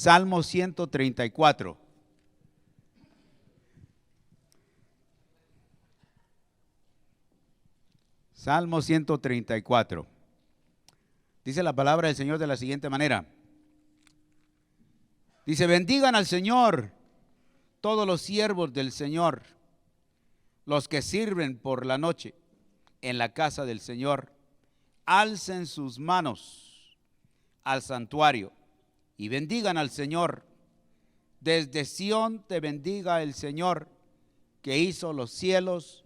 Salmo 134. Salmo 134. Dice la palabra del Señor de la siguiente manera. Dice: bendigan al Señor todos los siervos del Señor, los que sirven por la noche en la casa del Señor. Alcen sus manos al santuario y bendigan al Señor. Desde Sión te bendiga el Señor, que hizo los cielos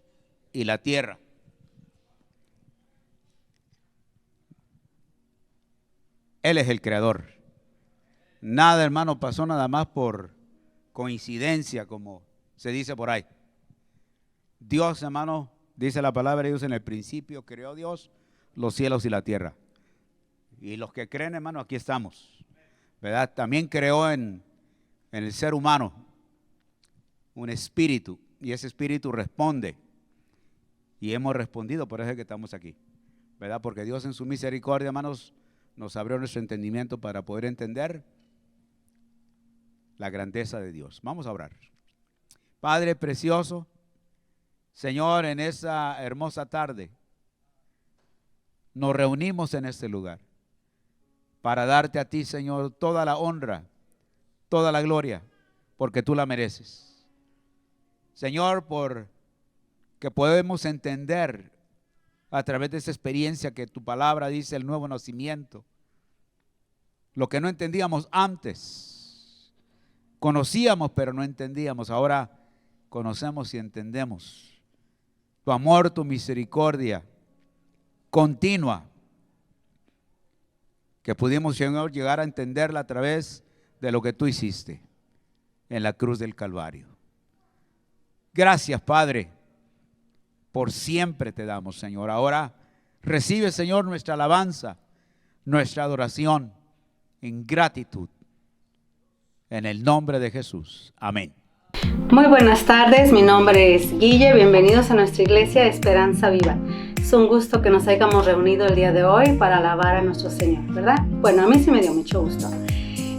y la tierra. Él es el creador. Nada, hermano, pasó nada más por coincidencia, como se dice por ahí. Dios, hermano, dice la palabra de Dios: en el principio creó Dios los cielos y la tierra. Y los que creen, hermano, aquí estamos, ¿verdad? También creó en el ser humano un espíritu, y ese espíritu responde. Y hemos respondido, por eso es que estamos aquí, ¿verdad? Porque Dios en su misericordia, hermanos, nos abrió nuestro entendimiento para poder entender la grandeza de Dios. Vamos a orar. Padre precioso, Señor, en esa hermosa tarde nos reunimos en este lugar para darte a ti, Señor, toda la honra, toda la gloria, porque tú la mereces. Señor, por que podemos entender a través de esa experiencia que tu palabra dice, el nuevo nacimiento, lo que no entendíamos antes. Conocíamos pero no entendíamos, ahora conocemos y entendemos. Tu amor, tu misericordia continua, que pudimos, Señor, llegar a entenderla a través de lo que tú hiciste en la cruz del Calvario. Gracias, Padre, por siempre te damos, Señor. Ahora recibe, Señor, nuestra alabanza, nuestra adoración en gratitud, en el nombre de Jesús. Amén. Muy buenas tardes, mi nombre es Guille, bienvenidos a nuestra iglesia Esperanza Viva. Es un gusto que nos hayamos reunido el día de hoy para alabar a nuestro Señor, ¿verdad? Bueno, a mí sí me dio mucho gusto.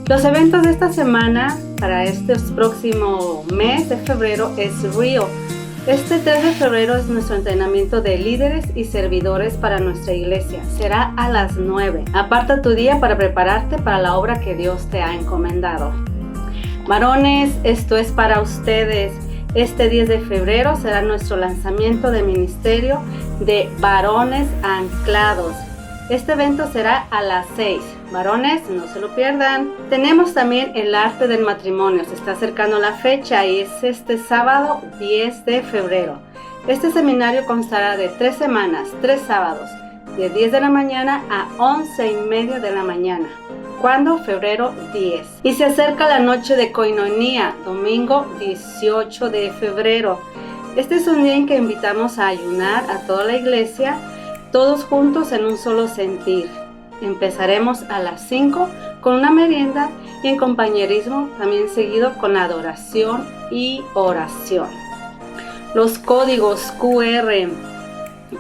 Los eventos de esta semana para este próximo mes de febrero es Río. Este 3 de febrero es nuestro entrenamiento de líderes y servidores para nuestra iglesia. Será a las 9. Aparta tu día para prepararte para la obra que Dios te ha encomendado. Varones, esto es para ustedes. Este 10 de febrero será nuestro lanzamiento de ministerio de Varones Anclados. Este evento será a las 6. Varones, no se lo pierdan. Tenemos también el arte del matrimonio. Se está acercando la fecha y es este sábado 10 de febrero. Este seminario constará de 3 semanas, 3 sábados, de 10 de la mañana a 11:30 de la mañana. ¿Cuándo? Febrero 10. Y se acerca la noche de Koinonia, domingo 18 de febrero. Este es un día en que invitamos a ayunar a toda la iglesia, todos juntos en un solo sentir. Empezaremos a las 5 con una merienda y en compañerismo, también seguido con adoración y oración. Los códigos QR.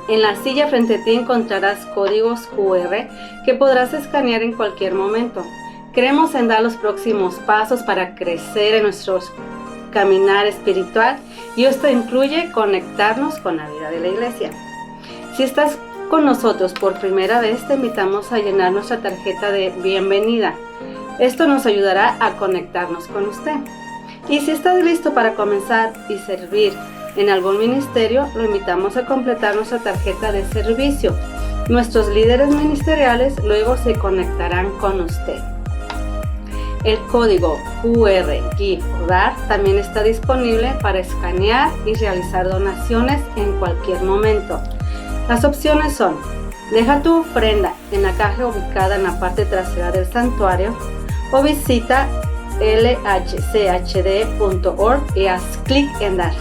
En la silla frente a ti encontrarás códigos QR que podrás escanear en cualquier momento. Queremos en dar los próximos pasos para crecer en nuestro caminar espiritual y esto incluye conectarnos con la vida de la iglesia. Si estás con nosotros por primera vez, te invitamos a llenar nuestra tarjeta de bienvenida. Esto nos ayudará a conectarnos con usted. Y si estás listo para comenzar y servir en algún ministerio, lo invitamos a completar nuestra tarjeta de servicio. Nuestros líderes ministeriales luego se conectarán con usted. El código QR Give or Dar también está disponible para escanear y realizar donaciones en cualquier momento. Las opciones son: deja tu ofrenda en la caja ubicada en la parte trasera del santuario o visita lhchd.org y haz clic en dar.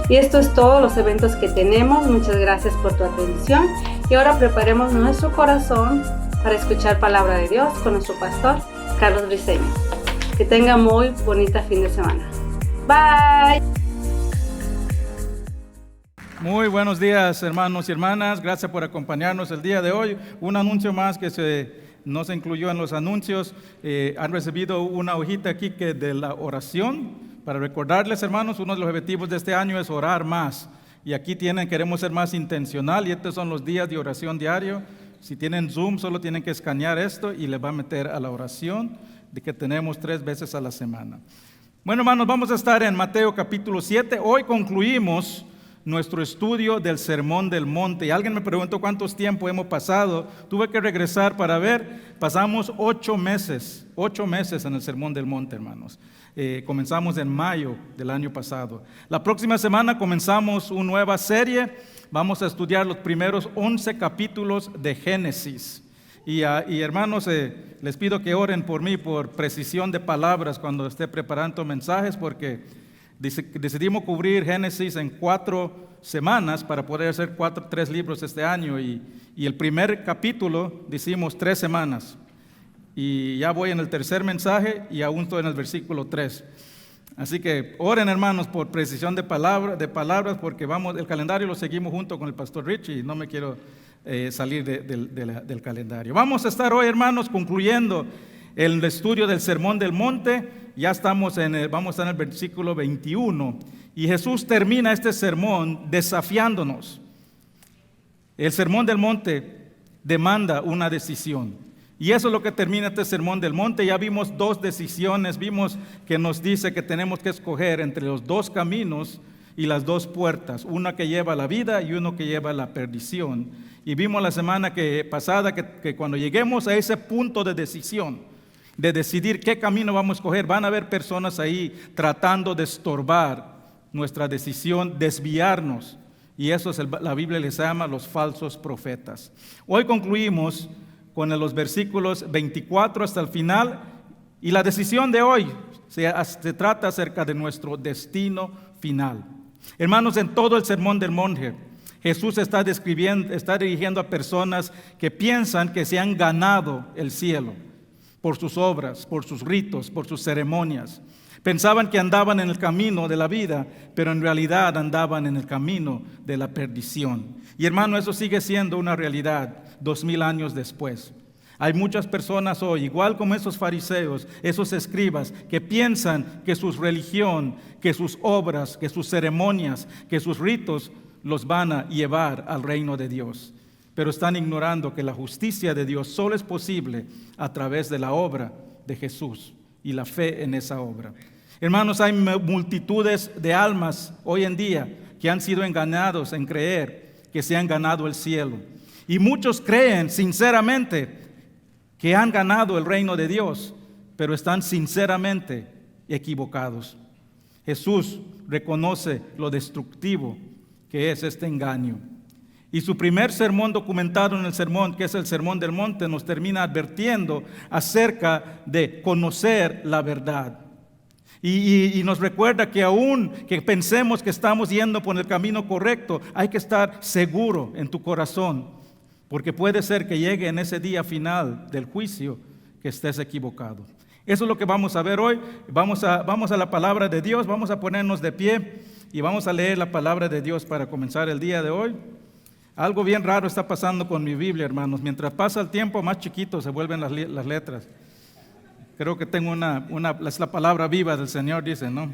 Y esto es todos los eventos que tenemos. Muchas gracias por tu atención y ahora preparemos nuestro corazón para escuchar palabra de Dios con nuestro pastor Carlos Briceño. Que tenga muy bonita fin de semana. Bye. Muy buenos días, hermanos y hermanas. Gracias por acompañarnos el día de hoy. Un anuncio más que se no se incluyó en los anuncios, han recibido una hojita aquí que de la oración, para recordarles, hermanos, uno de los objetivos de este año es orar más. Y aquí queremos ser más intencional, y estos son los días de oración diario. Si tienen Zoom, solo tienen que escanear esto y les va a meter a la oración de que tenemos 3 veces a la semana. Bueno, hermanos, vamos a estar en Mateo capítulo 7. Hoy concluimos nuestro estudio del Sermón del Monte. Y alguien me preguntó cuántos tiempo hemos pasado. Tuve que regresar para ver. Pasamos 8 meses en el Sermón del Monte, hermanos. Comenzamos en mayo del año pasado. La próxima semana comenzamos una nueva serie. Vamos a estudiar los primeros 11 capítulos de Génesis. Y hermanos, les pido que oren por mí, por precisión de palabras cuando esté preparando mensajes, porque decidimos cubrir Génesis en 4 semanas para poder hacer 3 libros este año. Y el primer capítulo decimos 3 semanas. Y ya voy en el tercer mensaje y aún estoy en el versículo 3. Así que oren, hermanos, por precisión de palabras, porque el calendario lo seguimos junto con el pastor Richie y no me quiero salir del calendario. Vamos a estar hoy, hermanos, concluyendo el estudio del Sermón del Monte. Ya vamos a estar en el versículo 21. Y Jesús termina este sermón desafiándonos. El Sermón del Monte demanda una decisión. Y eso es lo que termina este Sermón del Monte. Ya vimos 2 decisiones. Vimos que nos dice que tenemos que escoger entre los 2 caminos y las 2 puertas. Una que lleva a la vida y uno que lleva a la perdición. Y vimos la semana pasada que cuando lleguemos a ese punto de decisión, de decidir qué camino vamos a escoger, van a haber personas ahí tratando de estorbar nuestra decisión, desviarnos. Y eso la Biblia les llama los falsos profetas. Hoy concluimos con los versículos 24 hasta el final, y la decisión de hoy se trata acerca de nuestro destino final. Hermanos, en todo el Sermón del Monte, Jesús está dirigiendo a personas que piensan que se han ganado el cielo por sus obras, por sus ritos, por sus ceremonias. Pensaban que andaban en el camino de la vida, pero en realidad andaban en el camino de la perdición. Y hermano, eso sigue siendo una realidad 2000 años después. Hay muchas personas hoy, igual como esos fariseos, esos escribas, que piensan que su religión, que sus obras, que sus ceremonias, que sus ritos los van a llevar al reino de Dios. Pero están ignorando que la justicia de Dios solo es posible a través de la obra de Jesús y la fe en esa obra. Hermanos, hay multitudes de almas hoy en día que han sido engañados en creer que se han ganado el cielo. Y muchos creen sinceramente que han ganado el reino de Dios, pero están sinceramente equivocados. Jesús reconoce lo destructivo que es este engaño. Y su primer sermón documentado en el sermón, que es el Sermón del Monte, nos termina advirtiendo acerca de conocer la verdad. Y nos recuerda que aún que pensemos que estamos yendo por el camino correcto, hay que estar seguro en tu corazón, porque puede ser que llegue en ese día final del juicio que estés equivocado. Eso es lo que vamos a ver hoy. Vamos a la palabra de Dios, vamos a ponernos de pie y vamos a leer la palabra de Dios para comenzar el día de hoy. Algo bien raro está pasando con mi Biblia, hermanos. Mientras pasa el tiempo, más chiquitos se vuelven las letras. Creo que tengo es la palabra viva del Señor, dice, ¿no?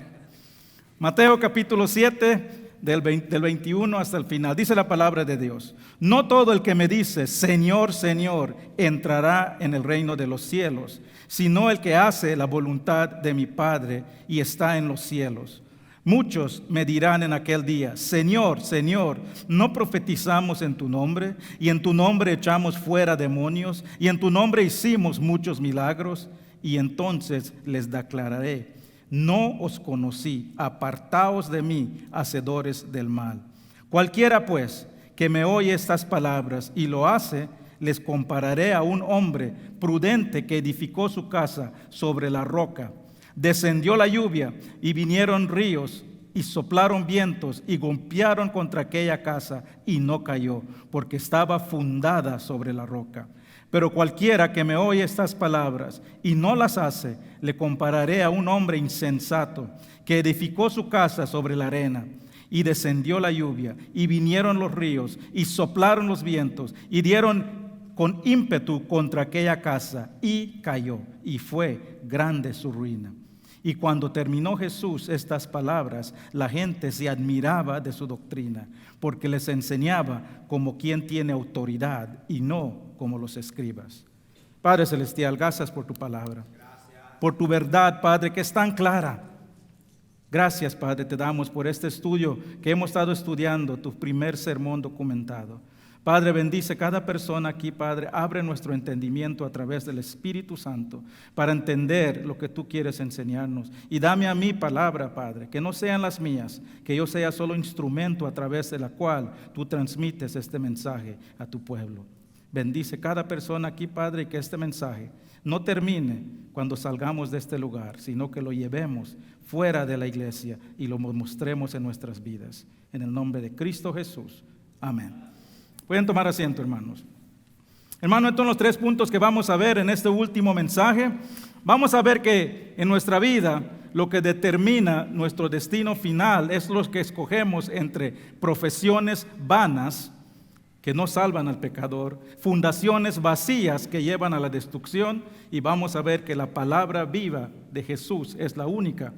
Mateo capítulo 7, del 21 hasta el final. Dice la palabra de Dios: no todo el que me dice, Señor, Señor, entrará en el reino de los cielos, sino el que hace la voluntad de mi Padre y está en los cielos. Muchos me dirán en aquel día, Señor, Señor, ¿no profetizamos en tu nombre? Y en tu nombre echamos fuera demonios, y en tu nombre hicimos muchos milagros. Y entonces les declararé, no os conocí, apartaos de mí, hacedores del mal. Cualquiera pues que me oye estas palabras y lo hace, les compararé a un hombre prudente que edificó su casa sobre la roca. Descendió la lluvia y vinieron ríos y soplaron vientos y golpearon contra aquella casa y no cayó, porque estaba fundada sobre la roca. Pero cualquiera que me oye estas palabras y no las hace, le compararé a un hombre insensato que edificó su casa sobre la arena. Y descendió la lluvia y vinieron los ríos y soplaron los vientos y dieron con ímpetu contra aquella casa y cayó, y fue grande su ruina. Y cuando terminó Jesús estas palabras, la gente se admiraba de su doctrina, porque les enseñaba como quien tiene autoridad y no como los escribas. Padre Celestial, gracias por tu palabra, por tu verdad, Padre, que es tan clara. Gracias, Padre, te damos por este estudio que hemos estado estudiando, tu primer sermón documentado. Padre, bendice cada persona aquí, Padre. Abre nuestro entendimiento a través del Espíritu Santo para entender lo que tú quieres enseñarnos. Y dame a mí palabra, Padre, que no sean las mías, que yo sea solo instrumento a través de la cual tú transmites este mensaje a tu pueblo. Bendice cada persona aquí, Padre, y que este mensaje no termine cuando salgamos de este lugar, sino que lo llevemos fuera de la iglesia y lo mostremos en nuestras vidas. En el nombre de Cristo Jesús. Amén. Pueden tomar asiento, hermanos. Hermanos, estos son los 3 puntos que vamos a ver en este último mensaje. Vamos a ver que en nuestra vida lo que determina nuestro destino final es lo que escogemos entre profesiones vanas que no salvan al pecador, fundaciones vacías que llevan a la destrucción, y vamos a ver que la palabra viva de Jesús es la única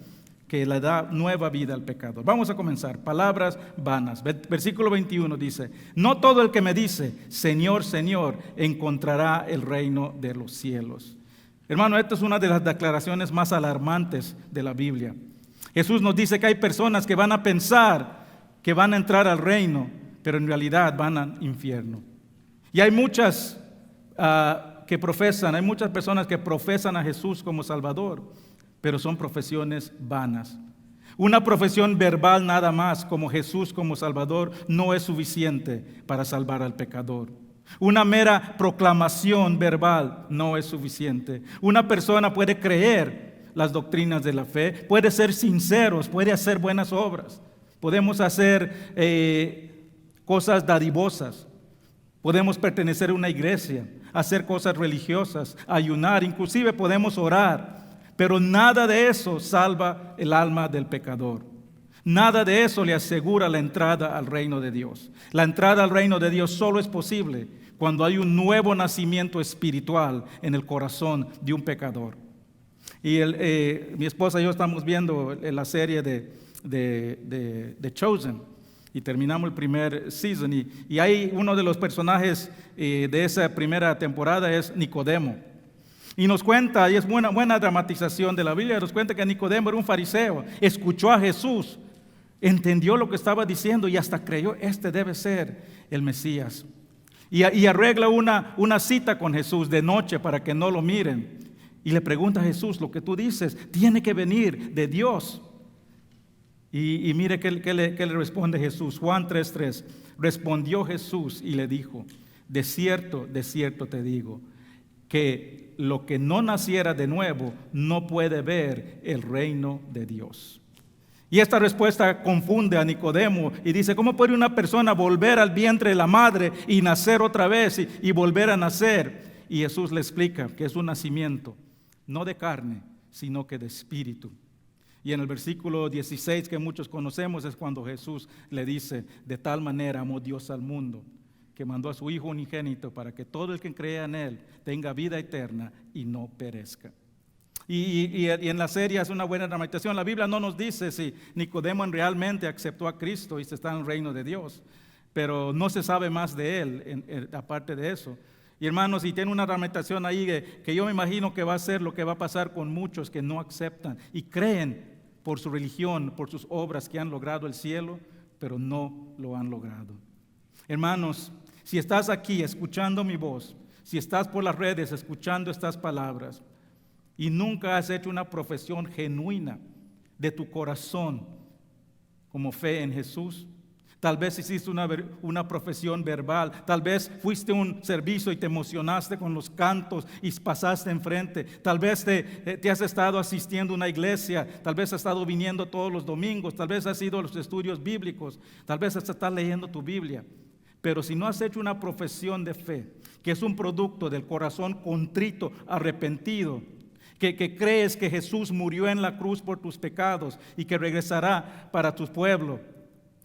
que le da nueva vida al pecador. Vamos a comenzar. Palabras vanas. Versículo 21 dice: no todo el que me dice, Señor, Señor, encontrará el reino de los cielos. Hermano, esta es una de las declaraciones más alarmantes de la Biblia. Jesús nos dice que hay personas que van a pensar que van a entrar al reino, pero en realidad van al infierno. Y hay muchas hay muchas personas que profesan a Jesús como Salvador, pero son profesiones vanas. Una profesión verbal nada más, como Jesús como Salvador, no es suficiente para salvar al pecador. Una mera proclamación verbal no es suficiente. Una persona puede creer las doctrinas de la fe, puede ser sinceros, puede hacer buenas obras. Podemos hacer cosas dadivosas. Podemos pertenecer a una iglesia, hacer cosas religiosas, ayunar, inclusive podemos orar. Pero nada de eso salva el alma del pecador. Nada de eso le asegura la entrada al reino de Dios. La entrada al reino de Dios solo es posible cuando hay un nuevo nacimiento espiritual en el corazón de un pecador. Y mi esposa y yo estamos viendo la serie de Chosen. Y terminamos el primer season. Y hay uno de los personajes de esa primera temporada es Nicodemo. Y nos cuenta, y es buena dramatización de la Biblia, nos cuenta que Nicodemo era un fariseo, escuchó a Jesús, entendió lo que estaba diciendo y hasta creyó, este debe ser el Mesías. Y arregla una cita con Jesús de noche para que no lo miren. Y le pregunta a Jesús, lo que tú dices, tiene que venir de Dios. Y mire qué le responde Jesús. Juan 3:3, respondió Jesús y le dijo: de cierto te digo, que lo que no naciera de nuevo no puede ver el reino de Dios. Y esta respuesta confunde a Nicodemo y dice: ¿cómo puede una persona volver al vientre de la madre y nacer otra vez y volver a nacer? Y Jesús le explica que es un nacimiento, no de carne, sino que de espíritu. Y en el versículo 16 que muchos conocemos es cuando Jesús le dice: de tal manera amó Dios al mundo, que mandó a su Hijo unigénito para que todo el que crea en Él tenga vida eterna y no perezca. Y en la serie es una buena dramatización. La Biblia no nos dice si Nicodemo realmente aceptó a Cristo y se está en el reino de Dios, pero no se sabe más de él aparte de eso. Y hermanos, y tiene una dramatización ahí que yo me imagino que va a ser lo que va a pasar con muchos que no aceptan y creen por su religión, por sus obras, que han logrado el cielo, pero no lo han logrado. Hermanos, si estás aquí escuchando mi voz, si estás por las redes escuchando estas palabras y nunca has hecho una profesión genuina de tu corazón como fe en Jesús, tal vez hiciste una profesión verbal, tal vez fuiste a un servicio y te emocionaste con los cantos y pasaste enfrente, tal vez te has estado asistiendo a una iglesia, tal vez has estado viniendo todos los domingos, tal vez has ido a los estudios bíblicos, tal vez hasta estás leyendo tu Biblia. Pero si no has hecho una profesión de fe, que es un producto del corazón contrito, arrepentido, que crees que Jesús murió en la cruz por tus pecados y que regresará para tu pueblo,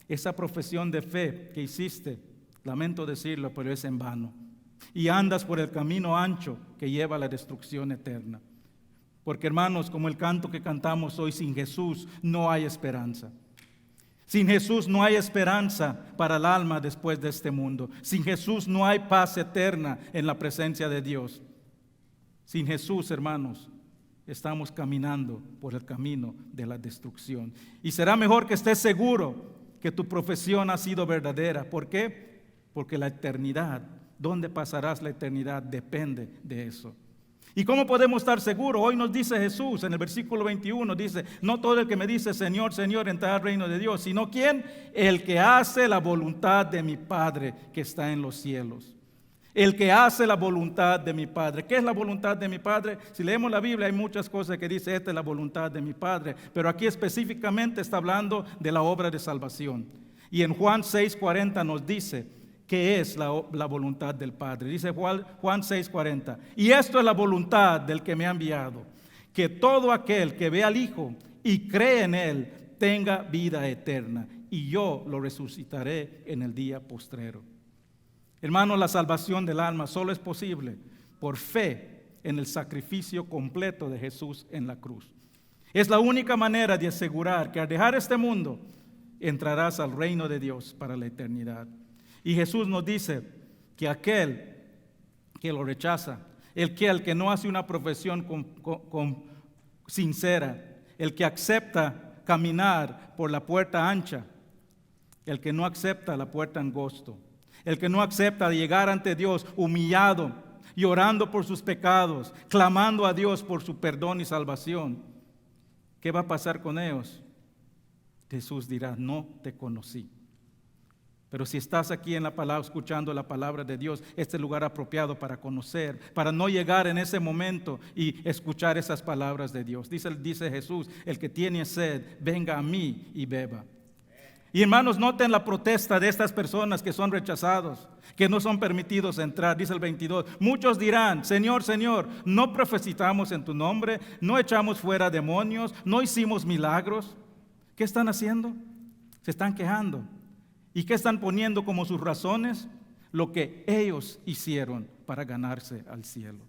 esa profesión de fe que hiciste, lamento decirlo, pero es en vano. y andas por el camino ancho que lleva a la destrucción eterna. Porque, hermanos, como el canto que cantamos hoy, sin Jesús no hay esperanza. Sin Jesús no hay esperanza para el alma después de este mundo. Sin Jesús no hay paz eterna en la presencia de Dios. Sin Jesús, hermanos, estamos caminando por el camino de la destrucción. Y será mejor que estés seguro que tu profesión ha sido verdadera. ¿Por qué? Porque la eternidad, ¿dónde pasarás la eternidad? Depende de eso. ¿Y cómo podemos estar seguros? Hoy nos dice Jesús en el versículo 21, dice, no todo el que me dice Señor, Señor, entrará al reino de Dios, sino ¿quién? El que hace la voluntad de mi Padre que está en los cielos. El que hace la voluntad de mi Padre. ¿Qué es la voluntad de mi Padre? Si leemos la Biblia hay muchas cosas que dice, esta es la voluntad de mi Padre, pero aquí específicamente está hablando de la obra de salvación. Y en Juan 6:40 nos dice, ¿qué es la voluntad del Padre? Dice Juan 6:40. Y esto es la voluntad del que me ha enviado, que todo aquel que ve al Hijo y cree en Él tenga vida eterna, y yo lo resucitaré en el día postrero. Hermanos, la salvación del alma solo es posible por fe en el sacrificio completo de Jesús en la cruz. Es la única manera de asegurar que al dejar este mundo entrarás al reino de Dios para la eternidad. Y Jesús nos dice que aquel que lo rechaza, el que no hace una profesión sincera, el que acepta caminar por la puerta ancha, el que no acepta la puerta angosto, el que no acepta llegar ante Dios humillado, llorando por sus pecados, clamando a Dios por su perdón y salvación, ¿qué va a pasar con ellos? Jesús dirá, no te conocí. Pero si estás aquí en la palabra, escuchando la palabra de Dios, este es el lugar apropiado para conocer, para no llegar en ese momento y escuchar esas palabras de Dios. Dice Jesús, el que tiene sed, venga a mí y beba. Y hermanos, noten la protesta de estas personas que son rechazados, que no son permitidos entrar. Dice el 22, muchos dirán, Señor, Señor, ¿no profetizamos en tu nombre? ¿No echamos fuera demonios? ¿No hicimos milagros? ¿Qué están haciendo? Se están quejando. ¿Y qué están poniendo como sus razones? Lo que ellos hicieron para ganarse al cielo.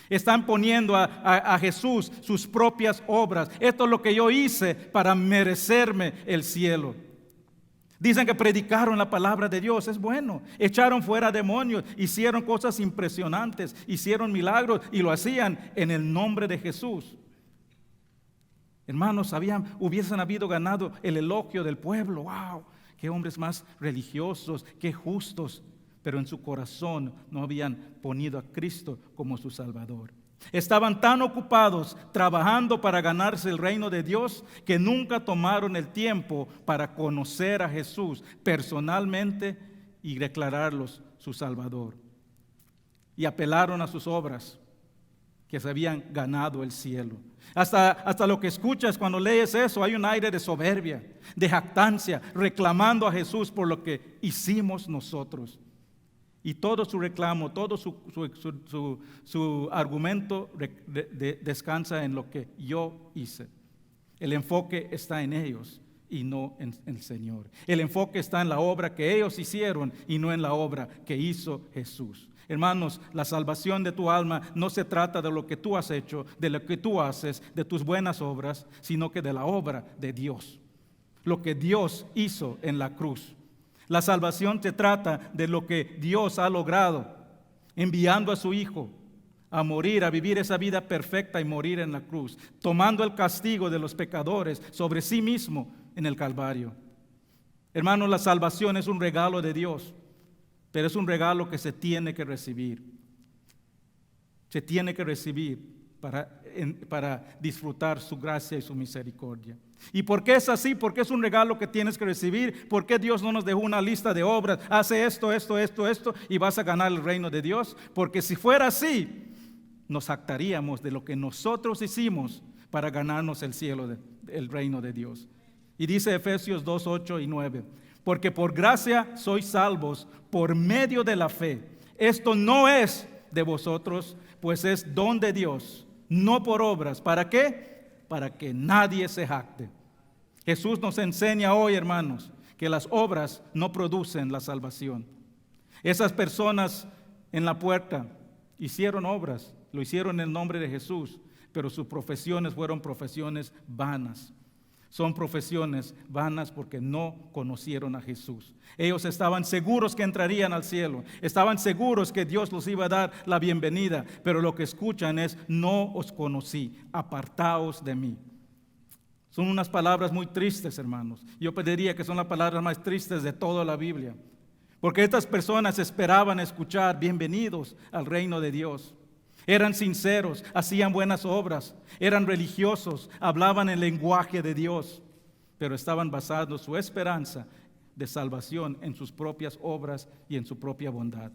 Están poniendo a Jesús sus propias obras. Esto es lo que yo hice para merecerme el cielo. Dicen que predicaron la palabra de Dios, es bueno. Echaron fuera demonios, hicieron cosas impresionantes, hicieron milagros y lo hacían en el nombre de Jesús. Hermanos, hubiesen habido ganado el elogio del pueblo. ¡Wow! Qué hombres más religiosos, qué justos, pero en su corazón no habían ponido a Cristo como su Salvador. Estaban tan ocupados trabajando para ganarse el reino de Dios que nunca tomaron el tiempo para conocer a Jesús personalmente y declararlos su Salvador. Y apelaron a sus obras, que se habían ganado el cielo. Hasta lo que escuchas cuando lees eso, hay un aire de soberbia, de jactancia, reclamando a Jesús por lo que hicimos nosotros. Y todo su reclamo, todo su argumento descansa en lo que yo hice. El enfoque está en ellos y no en el Señor. El enfoque está en la obra que ellos hicieron y no en la obra que hizo Jesús. Hermanos, la salvación de tu alma no se trata de lo que tú has hecho, de lo que tú haces, de tus buenas obras, sino que de la obra de Dios. Lo que Dios hizo en la cruz. La salvación se trata de lo que Dios ha logrado, enviando a su Hijo a morir, a vivir esa vida perfecta y morir en la cruz, tomando el castigo de los pecadores sobre sí mismo en el Calvario. Hermanos, la salvación es un regalo de Dios, pero es un regalo que se tiene que recibir. Se tiene que recibir para disfrutar su gracia y su misericordia. ¿Y por qué es así? ¿Por qué es un regalo que tienes que recibir? ¿Por qué Dios no nos dejó una lista de obras? Hace esto y vas a ganar el reino de Dios. Porque si fuera así, nos jactaríamos de lo que nosotros hicimos para ganarnos el cielo, el reino de Dios. Y dice Efesios 2, 8 y 9, porque por gracia sois salvos por medio de la fe. Esto no es de vosotros, pues es don de Dios, no por obras. ¿Para qué? Para que nadie se jacte. Jesús nos enseña hoy, hermanos, que las obras no producen la salvación. Esas personas en la puerta, hicieron obras, lo hicieron en el nombre de Jesús, pero sus profesiones fueron profesiones vanas. Son profesiones vanas porque no conocieron a Jesús. Ellos estaban seguros que entrarían al cielo, estaban seguros que Dios los iba a dar la bienvenida, pero lo que escuchan es: no os conocí, apartaos de mí. Son unas palabras muy tristes, hermanos. Yo pediría que son las palabras más tristes de toda la Biblia, porque estas personas esperaban escuchar: bienvenidos al reino de Dios. Eran sinceros, hacían buenas obras, eran religiosos, hablaban el lenguaje de Dios, pero estaban basando su esperanza de salvación en sus propias obras y en su propia bondad.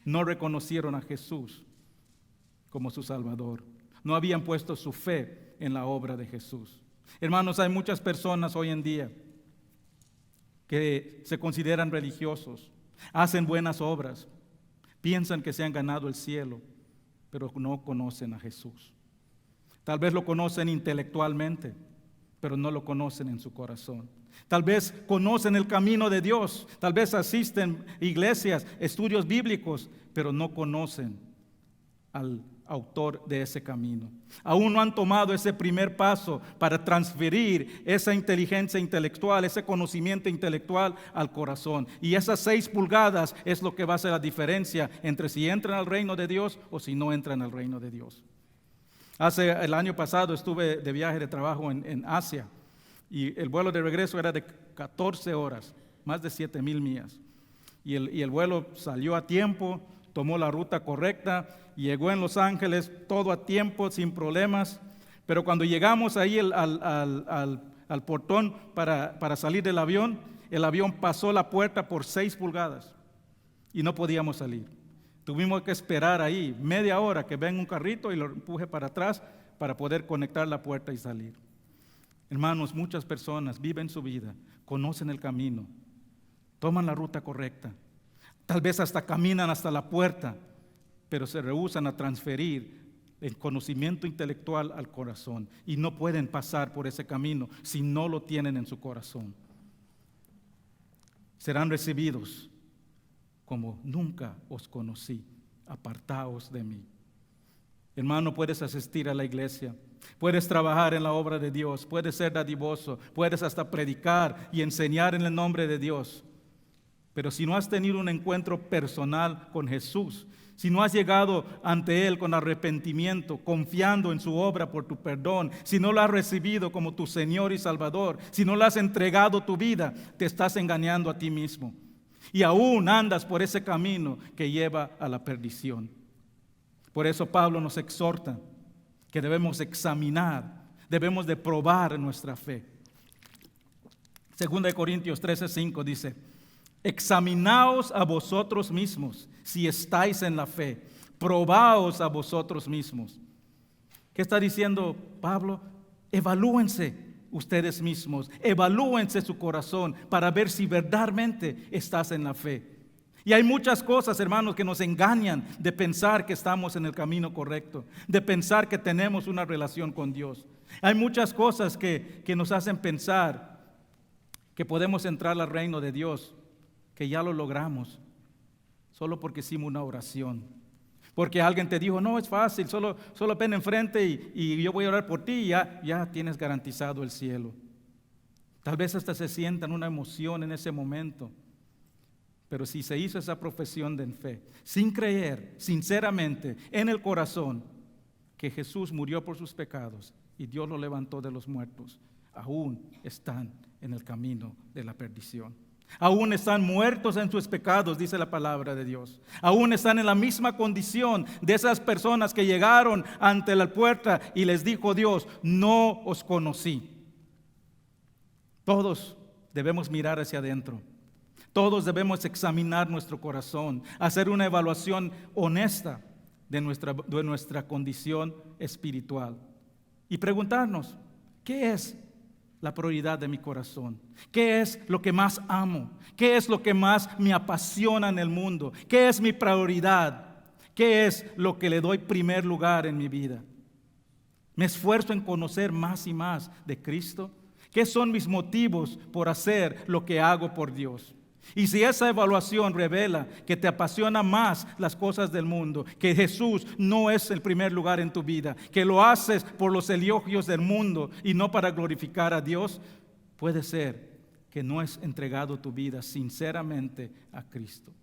No reconocieron a Jesús como su Salvador. No habían puesto su fe en la obra de Jesús. Hermanos, hay muchas personas hoy en día que se consideran religiosos, hacen buenas obras, piensan que se han ganado el cielo, pero no conocen a Jesús. Tal vez lo conocen intelectualmente, pero no lo conocen en su corazón. Tal vez conocen el camino de Dios, tal vez asisten a iglesias, estudios bíblicos, pero no conocen al autor de ese camino. Aún no han tomado ese primer paso para transferir esa inteligencia intelectual, ese conocimiento intelectual al corazón. Y esas 6 pulgadas es lo que va a hacer la diferencia entre si entran al reino de Dios o si no entran al reino de Dios. El año pasado estuve de viaje de trabajo en Asia, y el vuelo de regreso era de 14 horas, más de 7,000 millas. Y el vuelo salió a tiempo, tomó la ruta correcta, llegó en Los Ángeles todo a tiempo, sin problemas. Pero cuando llegamos ahí al portón para salir del avión, el avión pasó la puerta por 6 pulgadas y no podíamos salir. Tuvimos que esperar ahí media hora que venga un carrito y lo empuje para atrás para poder conectar la puerta y salir. Hermanos, muchas personas viven su vida, conocen el camino, toman la ruta correcta, tal vez hasta caminan hasta la puerta, pero se rehúsan a transferir el conocimiento intelectual al corazón y no pueden pasar por ese camino si no lo tienen en su corazón. Serán recibidos como: nunca os conocí, apartaos de mí. Hermano, puedes asistir a la iglesia, puedes trabajar en la obra de Dios, puedes ser dadivoso, puedes hasta predicar y enseñar en el nombre de Dios. Pero si no has tenido un encuentro personal con Jesús, si no has llegado ante Él con arrepentimiento, confiando en su obra por tu perdón, si no lo has recibido como tu Señor y Salvador, si no le has entregado tu vida, te estás engañando a ti mismo. Y aún andas por ese camino que lleva a la perdición. Por eso Pablo nos exhorta que debemos examinar, debemos de probar nuestra fe. 2 Corintios 13:5 dice: examinaos a vosotros mismos si estáis en la fe, probaos a vosotros mismos. ¿Qué está diciendo Pablo? Evalúense ustedes mismos, evalúense su corazón para ver si verdaderamente estás en la fe. Y hay muchas cosas, hermanos, que nos engañan de pensar que estamos en el camino correcto, de pensar que tenemos una relación con Dios. Hay muchas cosas que nos hacen pensar que podemos entrar al reino de Dios, que ya lo logramos, solo porque hicimos una oración. Porque alguien te dijo: no, es fácil, solo ven enfrente y yo voy a orar por ti y ya tienes garantizado el cielo. Tal vez hasta se sientan una emoción en ese momento. Pero si se hizo esa profesión de fe, sin creer sinceramente en el corazón que Jesús murió por sus pecados y Dios lo levantó de los muertos, aún están en el camino de la perdición. Aún están muertos en sus pecados, dice la palabra de Dios. Aún están en la misma condición de esas personas que llegaron ante la puerta y les dijo Dios: no os conocí. Todos debemos mirar hacia adentro. Todos debemos examinar nuestro corazón, hacer una evaluación honesta de nuestra condición espiritual y preguntarnos: ¿qué es la prioridad de mi corazón? ¿Qué es lo que más amo? ¿Qué es lo que más me apasiona en el mundo? ¿Qué es mi prioridad? ¿Qué es lo que le doy primer lugar en mi vida? ¿Me esfuerzo en conocer más y más de Cristo? ¿Qué son mis motivos por hacer lo que hago por Dios? Y si esa evaluación revela que te apasiona más las cosas del mundo, que Jesús no es el primer lugar en tu vida, que lo haces por los elogios del mundo y no para glorificar a Dios, puede ser que no has entregado tu vida sinceramente a Cristo.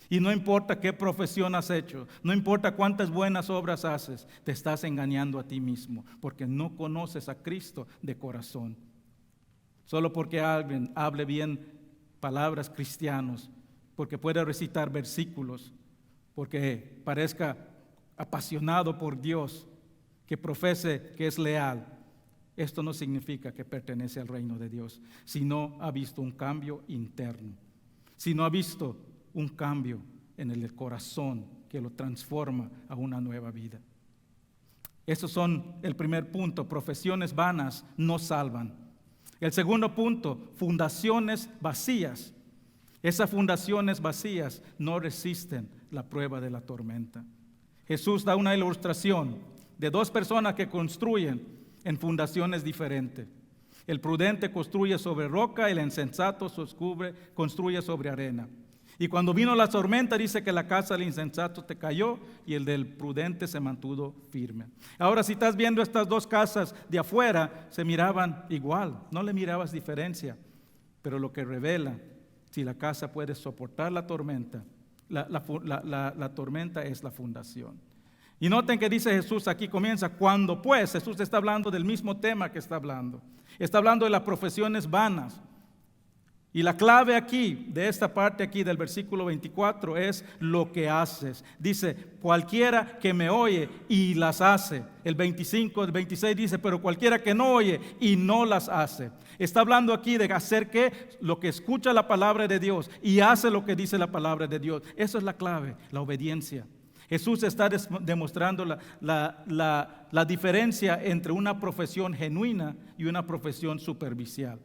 Y no importa qué profesión has hecho, no importa cuántas buenas obras haces, te estás engañando a ti mismo, porque no conoces a Cristo de corazón. Solo porque alguien hable bien palabras cristianos, porque pueda recitar versículos, porque parezca apasionado por Dios, que profese que es leal, esto no significa que pertenece al reino de Dios, si no ha visto un cambio interno, si no ha visto un cambio en el corazón que lo transforma a una nueva vida. Esos son el primer punto. Profesiones vanas no salvan. El segundo punto, fundaciones vacías. Esas fundaciones vacías no resisten la prueba de la tormenta. Jesús da una ilustración de dos personas que construyen en fundaciones diferentes. El prudente construye sobre roca, el insensato construye sobre arena. Y cuando vino la tormenta, dice que la casa del insensato te cayó y el del prudente se mantuvo firme. Ahora, si estás viendo estas dos casas de afuera, se miraban igual, no le mirabas diferencia. Pero lo que revela si la casa puede soportar la tormenta, la tormenta es la fundación. Y noten que dice Jesús aquí, comienza, cuando pues, Jesús está hablando del mismo tema que está hablando. Está hablando de las profesiones vanas. Y la clave aquí, de esta parte aquí del versículo 24, es lo que haces. Dice, cualquiera que me oye y las hace. El 26 dice, pero cualquiera que no oye y no las hace. Está hablando aquí de hacer lo que escucha la palabra de Dios y hace lo que dice la palabra de Dios. Esa es la clave, la obediencia. Jesús está demostrando la diferencia entre una profesión genuina y una profesión superficial.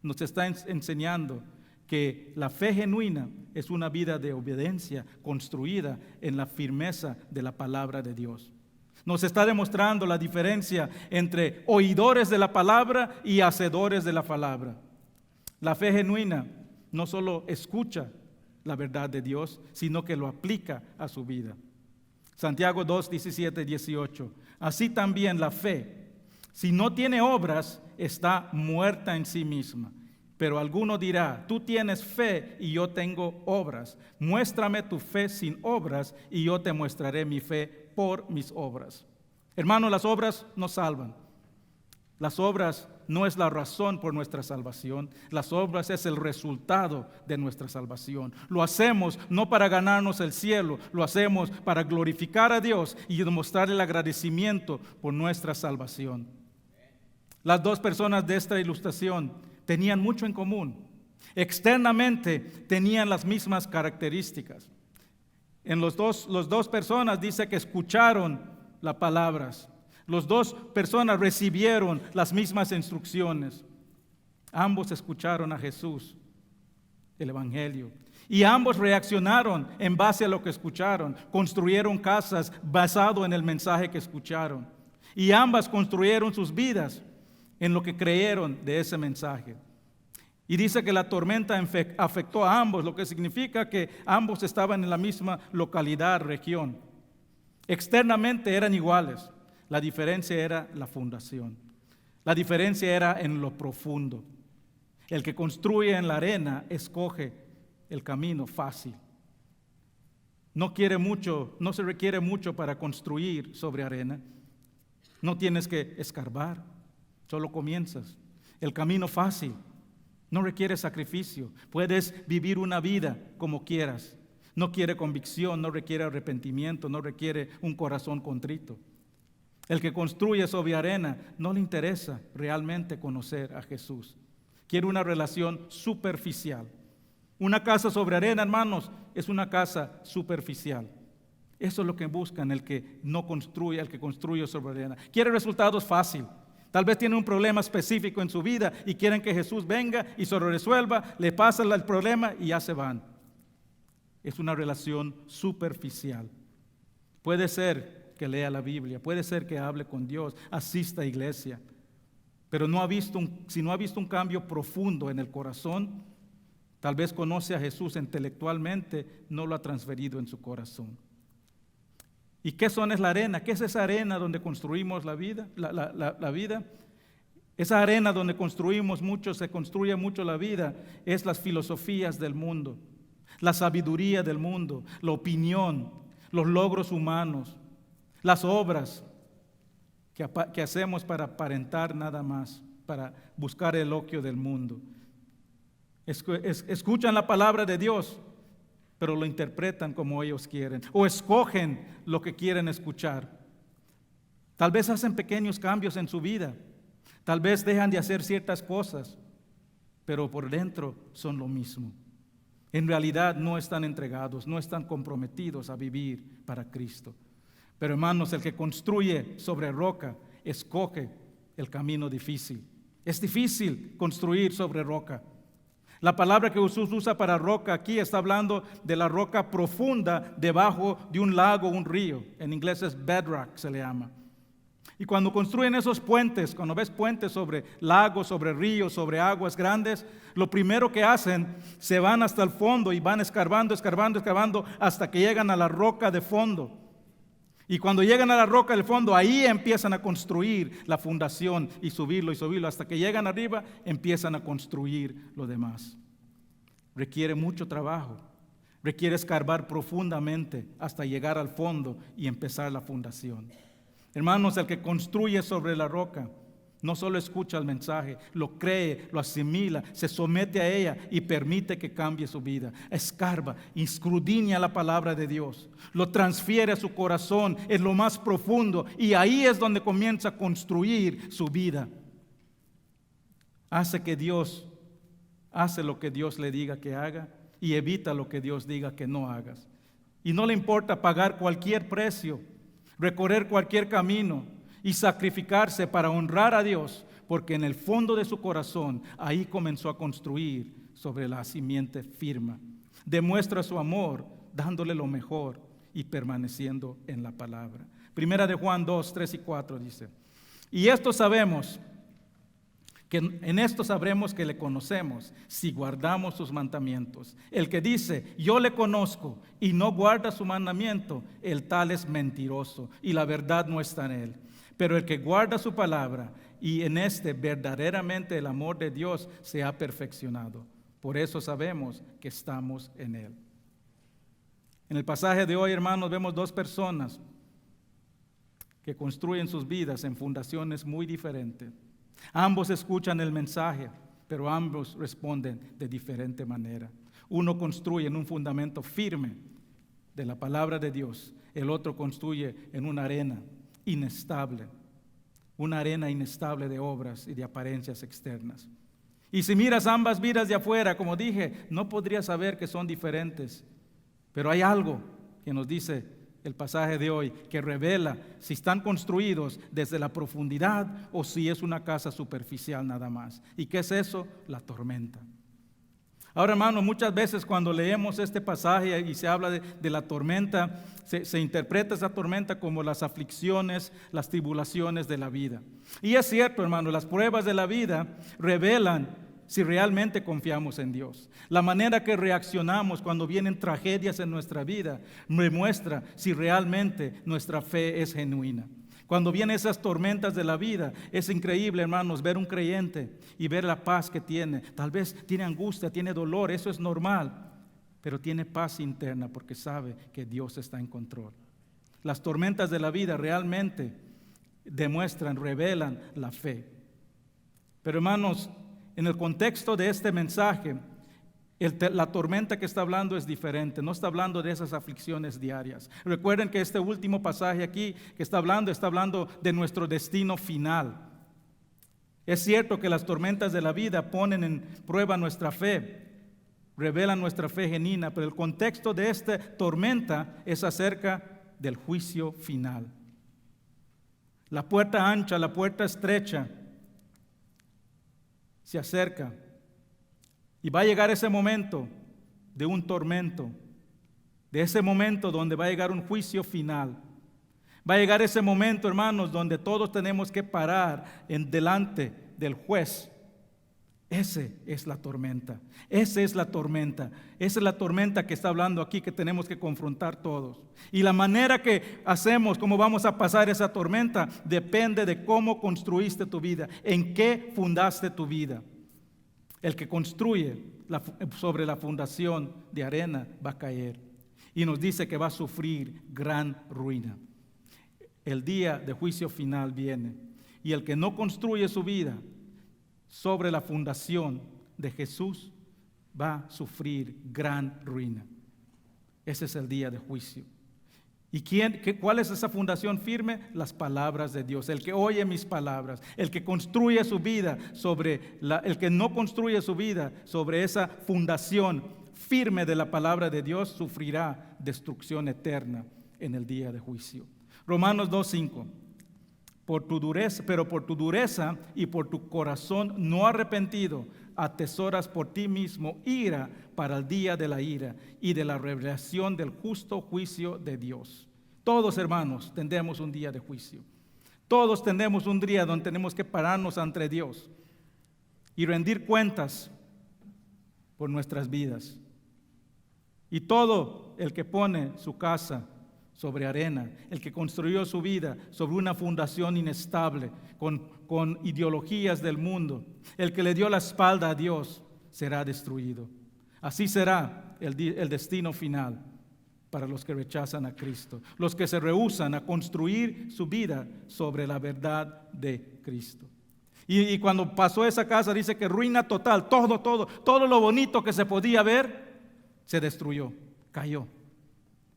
Nos está enseñando que la fe genuina es una vida de obediencia construida en la firmeza de la palabra de Dios. Nos está demostrando la diferencia entre oidores de la palabra y hacedores de la palabra. La fe genuina no solo escucha la verdad de Dios, sino que lo aplica a su vida. Santiago 2, 17, 18. Así también la fe, si no tiene obras, está muerta en sí misma. Pero alguno dirá, tú tienes fe y yo tengo obras. Muéstrame tu fe sin obras y yo te mostraré mi fe por mis obras. Hermanos, las obras no salvan. Las obras no es la razón por nuestra salvación. Las obras es el resultado de nuestra salvación. Lo hacemos no para ganarnos el cielo, lo hacemos para glorificar a Dios y demostrarle el agradecimiento por nuestra salvación. Las dos personas de esta ilustración tenían mucho en común. Externamente tenían las mismas características. En los dos personas dice que escucharon las palabras. Las dos personas recibieron las mismas instrucciones. Ambos escucharon a Jesús, el Evangelio. Y ambos reaccionaron en base a lo que escucharon. Construyeron casas basado en el mensaje que escucharon. Y ambas construyeron sus vidas en lo que creyeron de ese mensaje. Y dice que la tormenta afectó a ambos, lo que significa que ambos estaban en la misma localidad, región. Externamente eran iguales, la diferencia era la fundación. La diferencia era en lo profundo. El que construye en la arena escoge el camino fácil. No se requiere mucho para construir sobre arena. No tienes que escarbar. Solo comienzas. El camino fácil no requiere sacrificio. Puedes vivir una vida como quieras. No quiere convicción, no requiere arrepentimiento, no requiere un corazón contrito. El que construye sobre arena no le interesa realmente conocer a Jesús. Quiere una relación superficial. Una casa sobre arena, hermanos, es una casa superficial. Eso es lo que buscan el que no construye, el que construye sobre arena. Quiere resultados fáciles. Tal vez tiene un problema específico en su vida y quieren que Jesús venga y se lo resuelva, le pasa el problema y ya se van. Es una relación superficial. Puede ser que lea la Biblia, puede ser que hable con Dios, asista a iglesia, pero si no ha visto un cambio profundo en el corazón, Tal vez conoce a Jesús intelectualmente, no lo ha transferido en su corazón. ¿Y qué es la arena? ¿Qué es esa arena donde construimos la vida? La vida. Esa arena donde se construye mucho la vida, es las filosofías del mundo, la sabiduría del mundo, la opinión, los logros humanos, las obras que hacemos para aparentar nada más, para buscar el elogio del mundo. Escuchan la palabra de Dios, pero lo interpretan como ellos quieren, o escogen lo que quieren escuchar. Tal vez hacen pequeños cambios en su vida, tal vez dejan de hacer ciertas cosas, pero por dentro son lo mismo. En realidad no están entregados, no están comprometidos a vivir para Cristo. Pero hermanos, el que construye sobre roca, escoge el camino difícil. Es difícil construir sobre roca. La palabra que Jesús usa para roca aquí está hablando de la roca profunda debajo de un lago, un río. En inglés es bedrock, se le llama. Y cuando construyen esos puentes, cuando ves puentes sobre lagos, sobre ríos, sobre aguas grandes, lo primero que hacen, se van hasta el fondo y van escarbando hasta que llegan a la roca de fondo. Y cuando llegan a la roca del fondo, ahí empiezan a construir la fundación y subirlo, hasta que llegan arriba, empiezan a construir lo demás. Requiere mucho trabajo, requiere escarbar profundamente hasta llegar al fondo y empezar la fundación. Hermanos, el que construye sobre la roca no solo escucha el mensaje, lo cree, lo asimila, se somete a ella y permite que cambie su vida. Escarba, escudriña la palabra de Dios, lo transfiere a su corazón en lo más profundo y ahí es donde comienza a construir su vida. Hace lo que Dios le diga que haga y evita lo que Dios diga que no hagas. Y no le importa pagar cualquier precio, recorrer cualquier camino y sacrificarse para honrar a Dios, porque en el fondo de su corazón ahí comenzó a construir sobre la simiente firme. Demuestra su amor dándole lo mejor y permaneciendo en la palabra. Primera de Juan 2, 3 y 4 dice: y esto sabemos, que en esto sabremos que le conocemos, si guardamos sus mandamientos. El que dice, yo le conozco, y no guarda su mandamiento, el tal es mentiroso, y la verdad no está en él. Pero el que guarda su palabra, y en este verdaderamente el amor de Dios se ha perfeccionado. Por eso sabemos que estamos en él. En el pasaje de hoy, hermanos, vemos dos personas que construyen sus vidas en fundaciones muy diferentes. Ambos escuchan el mensaje, pero ambos responden de diferente manera. Uno construye en un fundamento firme de la palabra de Dios. El otro construye en una arena inestable de obras y de apariencias externas. Y si miras ambas vidas de afuera, como dije, no podrías saber que son diferentes. Pero hay algo que nos dice el pasaje de hoy, que revela si están construidos desde la profundidad o si es una casa superficial nada más. ¿Y qué es eso? La tormenta. Ahora, hermano, muchas veces cuando leemos este pasaje y se habla de la tormenta, se interpreta esa tormenta como las aflicciones, las tribulaciones de la vida. Y es cierto, hermano, las pruebas de la vida revelan si realmente confiamos en Dios. La manera que reaccionamos cuando vienen tragedias en nuestra vida demuestra si realmente nuestra fe es genuina. Cuando vienen esas tormentas de la vida, es increíble, hermanos, ver un creyente y ver la paz que tiene. Tal vez tiene angustia, tiene dolor, eso es normal, pero tiene paz interna porque sabe que Dios está en control. Las tormentas de la vida realmente demuestran, revelan la fe. Pero, hermanos, en el contexto de este mensaje, la tormenta que está hablando es diferente, no está hablando de esas aflicciones diarias. Recuerden que este último pasaje aquí que está hablando de nuestro destino final. Es cierto que las tormentas de la vida ponen en prueba nuestra fe, revelan nuestra fe genuina, pero el contexto de esta tormenta es acerca del juicio final. La puerta ancha, la puerta estrecha se acerca y va a llegar ese momento de un tormento, de ese momento donde va a llegar un juicio final. Va a llegar ese momento, hermanos, donde todos tenemos que parar en delante del juez Esa es la tormenta. Esa es la tormenta. Esa es la tormenta que está hablando aquí, que tenemos que confrontar todos. Y la manera que hacemos, cómo vamos a pasar esa tormenta, depende de cómo construiste tu vida, en qué fundaste tu vida. El que construye sobre la fundación de arena va a caer. Y nos dice que va a sufrir gran ruina. El día de juicio final viene. Y el que no construye su vida sobre la fundación de Jesús va a sufrir gran ruina. Ese es el día de juicio. ¿Y cuál es esa fundación firme? Las palabras de Dios. El que oye mis palabras, el que construye su vida el que no construye su vida sobre esa fundación firme de la palabra de Dios, sufrirá destrucción eterna en el día de juicio. Romanos 2:5. Pero por tu dureza y por tu corazón no arrepentido, atesoras por ti mismo ira para el día de la ira y de la revelación del justo juicio de Dios. Todos, hermanos, tendremos un día de juicio. Todos tendremos un día donde tenemos que pararnos ante Dios y rendir cuentas por nuestras vidas. Y todo el que pone su casa sobre arena, el que construyó su vida sobre una fundación inestable, con ideologías del mundo, el que le dio la espalda a Dios, será destruido. Así será el destino final para los que rechazan a Cristo, los que se rehúsan a construir su vida sobre la verdad de Cristo. Y cuando pasó esa casa, dice que ruina total, todo lo bonito que se podía ver, se destruyó, cayó.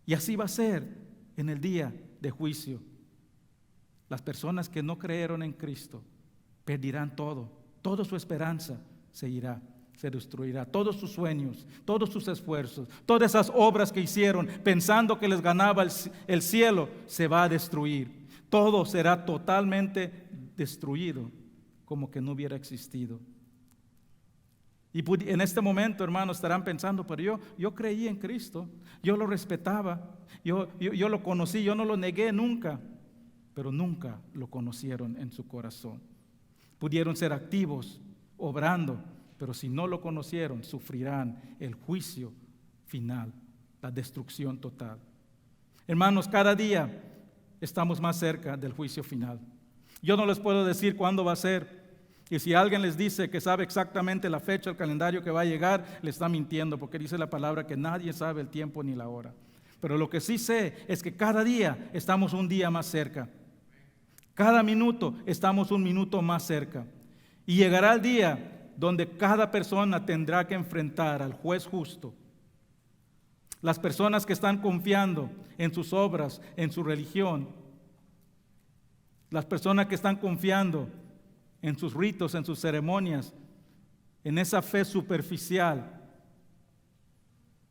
Y así va a ser en el día de juicio. Las personas que no creyeron en Cristo perderán toda su esperanza se irá, se destruirá, todos sus sueños, todos sus esfuerzos, todas esas obras que hicieron pensando que les ganaba el cielo, se va a destruir. Todo será totalmente destruido, como que no hubiera existido. Y en este momento, hermanos, estarán pensando, pero yo creí en Cristo, yo lo respetaba, yo lo conocí, yo no lo negué nunca, pero nunca lo conocieron en su corazón. Pudieron ser activos, obrando, pero si no lo conocieron, sufrirán el juicio final, la destrucción total. Hermanos, cada día estamos más cerca del juicio final. Yo no les puedo decir cuándo va a ser. Y si alguien les dice que sabe exactamente la fecha, el calendario que va a llegar, le está mintiendo, porque dice la palabra que nadie sabe el tiempo ni la hora. Pero lo que sí sé es que cada día estamos un día más cerca. Cada minuto estamos un minuto más cerca. Y llegará el día donde cada persona tendrá que enfrentar al juez justo. Las personas que están confiando en sus obras, en su religión. Las personas que están confiando en sus ritos, en sus ceremonias, en esa fe superficial,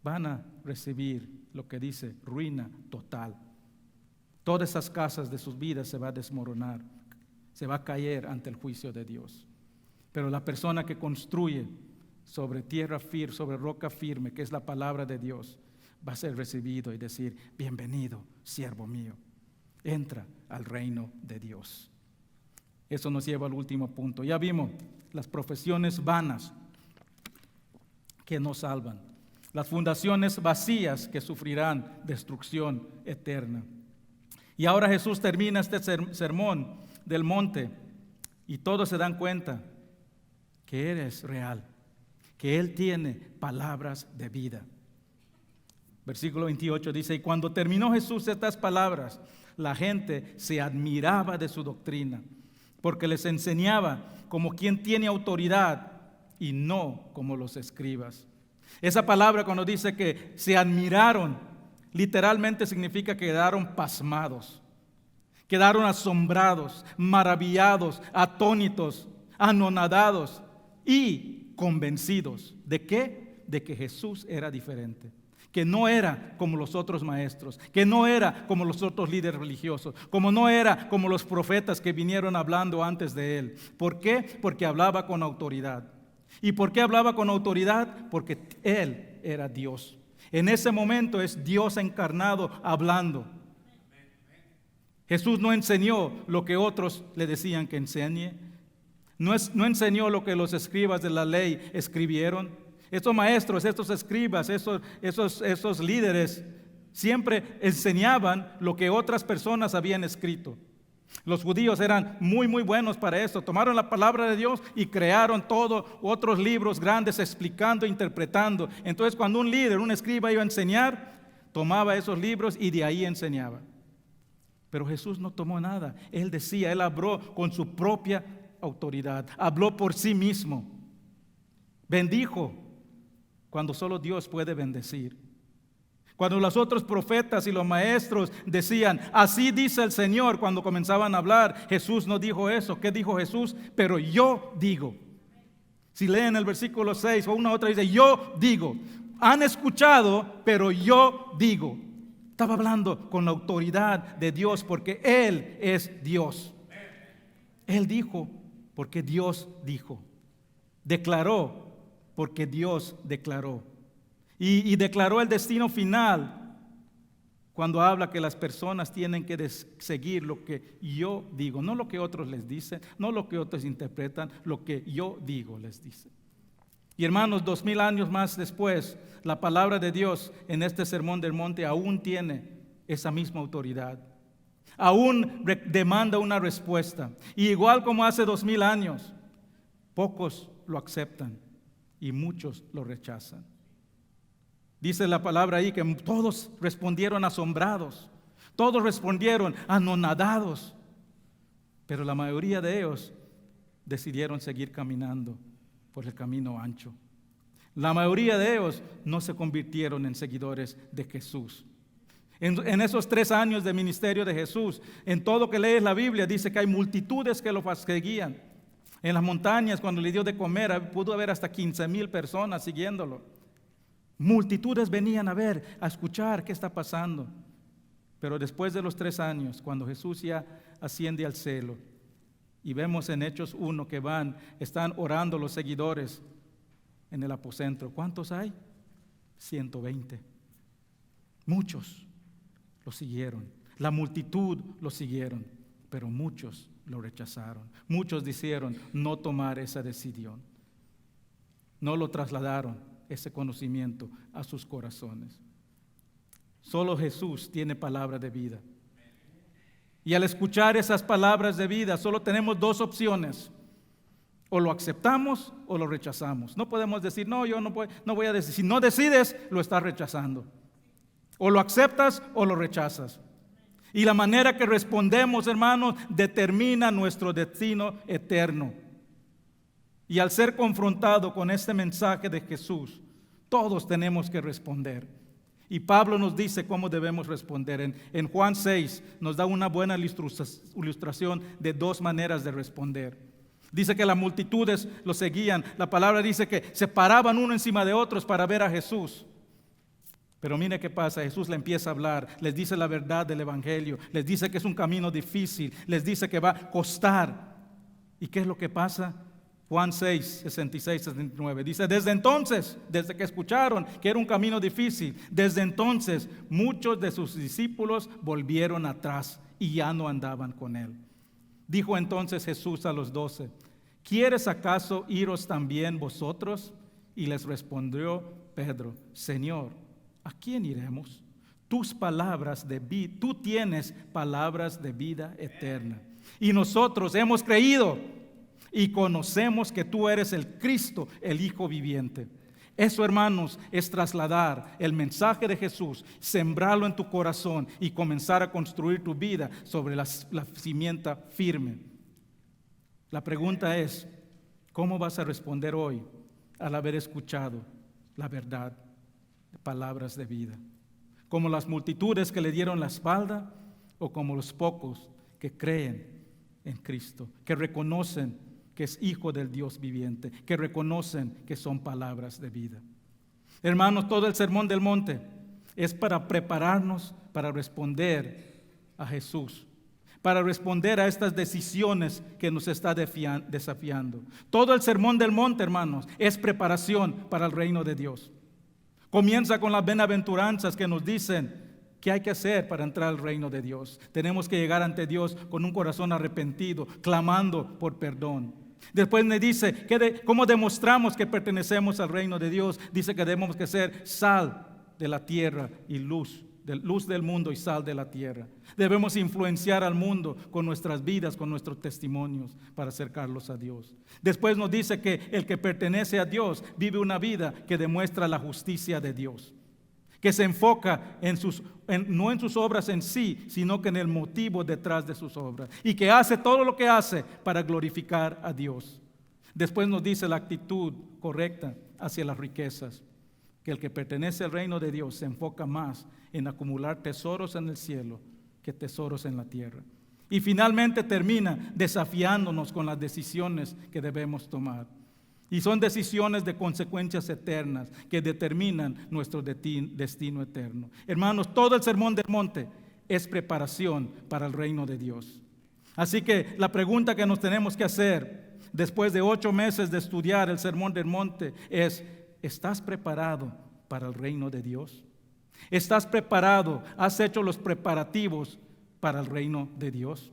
van a recibir lo que dice ruina total. Todas esas casas de sus vidas se va a desmoronar, se va a caer ante el juicio de Dios. Pero la persona que construye sobre tierra firme, sobre roca firme, que es la palabra de Dios, va a ser recibido y decir, bienvenido, siervo mío, entra al reino de Dios. Eso nos lleva al último punto. Ya vimos las profesiones vanas que no salvan, las fundaciones vacías que sufrirán destrucción eterna. Y ahora Jesús termina este sermón del monte y todos se dan cuenta que Él es real, que Él tiene palabras de vida. Versículo 28 dice, y cuando terminó Jesús estas palabras, la gente se admiraba de su doctrina, porque les enseñaba como quien tiene autoridad y no como los escribas. Esa palabra cuando dice que se admiraron, literalmente significa que quedaron pasmados, quedaron asombrados, maravillados, atónitos, anonadados y convencidos. ¿De qué? De que Jesús era diferente. Que no era como los otros maestros, que no era como los otros líderes religiosos, como no era como los profetas que vinieron hablando antes de él. ¿Por qué? Porque hablaba con autoridad. ¿Y por qué hablaba con autoridad? Porque él era Dios. En ese momento es Dios encarnado hablando. Jesús no enseñó lo que otros le decían que enseñe. No enseñó lo que los escribas de la ley escribieron. Estos maestros, estos escribas, esos líderes siempre enseñaban lo que otras personas habían escrito. Los judíos eran muy buenos para eso. Tomaron la palabra de Dios y crearon otros libros grandes explicando, interpretando. Entonces cuando un líder, un escriba iba a enseñar, tomaba esos libros y de ahí enseñaba. Pero Jesús no tomó nada. Él decía, Él habló con su propia autoridad. Habló por sí mismo. Bendijo cuando solo Dios puede bendecir. Cuando los otros profetas y los maestros decían, así dice el Señor, cuando comenzaban a hablar, Jesús no dijo eso. ¿Qué dijo Jesús? Pero yo digo. Si leen el versículo 6 o una otra dice, yo digo. Han escuchado, pero yo digo. Estaba hablando con la autoridad de Dios porque Él es Dios. Él dijo porque Dios dijo. Declaró porque Dios declaró. Y declaró el destino final cuando habla que las personas tienen que seguir lo que yo digo, no lo que otros les dicen, no lo que otros interpretan, lo que yo digo les dice. Y hermanos, 2000 años más después, la palabra de Dios en este sermón del monte aún tiene esa misma autoridad. Aún demanda una respuesta. Y igual como hace 2000 años, pocos lo aceptan y muchos lo rechazan. Dice la palabra ahí que todos respondieron asombrados, todos respondieron anonadados, pero la mayoría de ellos decidieron seguir caminando por el camino ancho. La mayoría de ellos no se convirtieron en seguidores de Jesús. En esos 3 años de ministerio de Jesús, en todo que lees la Biblia, dice que hay multitudes que lo seguían. En las montañas, cuando le dio de comer, pudo haber hasta 15,000 personas siguiéndolo. Multitudes venían a ver, a escuchar qué está pasando. Pero después de los 3 años, cuando Jesús ya asciende al cielo, y vemos en Hechos 1 que están orando los seguidores en el aposento. ¿Cuántos hay? 120. Muchos lo siguieron. La multitud lo siguieron, pero muchos lo rechazaron. Muchos decidieron no tomar esa decisión. No lo trasladaron, ese conocimiento, a sus corazones. Solo Jesús tiene palabra de vida. Y al escuchar esas palabras de vida, solo tenemos 2 opciones. O lo aceptamos o lo rechazamos. No podemos decir, no, yo no voy a decir. Si no decides, lo estás rechazando. O lo aceptas o lo rechazas. Y la manera que respondemos, hermanos, determina nuestro destino eterno. Y al ser confrontado con este mensaje de Jesús, todos tenemos que responder. Y Pablo nos dice cómo debemos responder. En Juan 6 nos da una buena ilustración de 2 maneras de responder. Dice que las multitudes lo seguían. La palabra dice que se paraban uno encima de otros para ver a Jesús. Pero mire qué pasa, Jesús le empieza a hablar, les dice la verdad del Evangelio, les dice que es un camino difícil, les dice que va a costar. ¿Y qué es lo que pasa? Juan 6, 66, 69, dice, desde entonces, desde que escucharon que era un camino difícil, desde entonces muchos de sus discípulos volvieron atrás y ya no andaban con él. Dijo entonces Jesús a los 12, ¿quieres acaso iros también vosotros? Y les respondió Pedro, Señor, ¿a quién iremos? Tú tienes palabras de vida eterna. Y nosotros hemos creído y conocemos que tú eres el Cristo, el Hijo viviente. Eso, hermanos, es trasladar el mensaje de Jesús, sembrarlo en tu corazón y comenzar a construir tu vida sobre la cimienta firme. La pregunta es, ¿cómo vas a responder hoy al haber escuchado la verdad de palabras de vida? ¿Como las multitudes que le dieron la espalda o como los pocos que creen en Cristo, que reconocen que es Hijo del Dios viviente, que reconocen que son palabras de vida? Hermanos, todo el Sermón del Monte es para prepararnos para responder a Jesús, para responder a estas decisiones que nos está desafiando. Todo el Sermón del Monte, hermanos, es preparación para el reino de Dios. Comienza con las bienaventuranzas que nos dicen qué hay que hacer para entrar al reino de Dios. Tenemos que llegar ante Dios con un corazón arrepentido, clamando por perdón. Después me dice, ¿cómo demostramos que pertenecemos al reino de Dios? Dice que debemos que ser sal de la tierra y luz del mundo y sal de la tierra. Debemos influenciar al mundo con nuestras vidas, con nuestros testimonios para acercarlos a Dios. Después nos dice que el que pertenece a Dios vive una vida que demuestra la justicia de Dios, que se enfoca no en sus obras en sí, sino que en el motivo detrás de sus obras, y que hace todo lo que hace para glorificar a Dios. Después nos dice la actitud correcta hacia las riquezas, que el que pertenece al reino de Dios se enfoca más en acumular tesoros en el cielo que tesoros en la tierra. Y finalmente termina desafiándonos con las decisiones que debemos tomar. Y son decisiones de consecuencias eternas que determinan nuestro destino eterno. Hermanos, todo el Sermón del Monte es preparación para el reino de Dios. Así que la pregunta que nos tenemos que hacer después de 8 meses de estudiar el Sermón del Monte es: ¿estás preparado para el reino de Dios? ¿Estás preparado? ¿Has hecho los preparativos para el reino de Dios?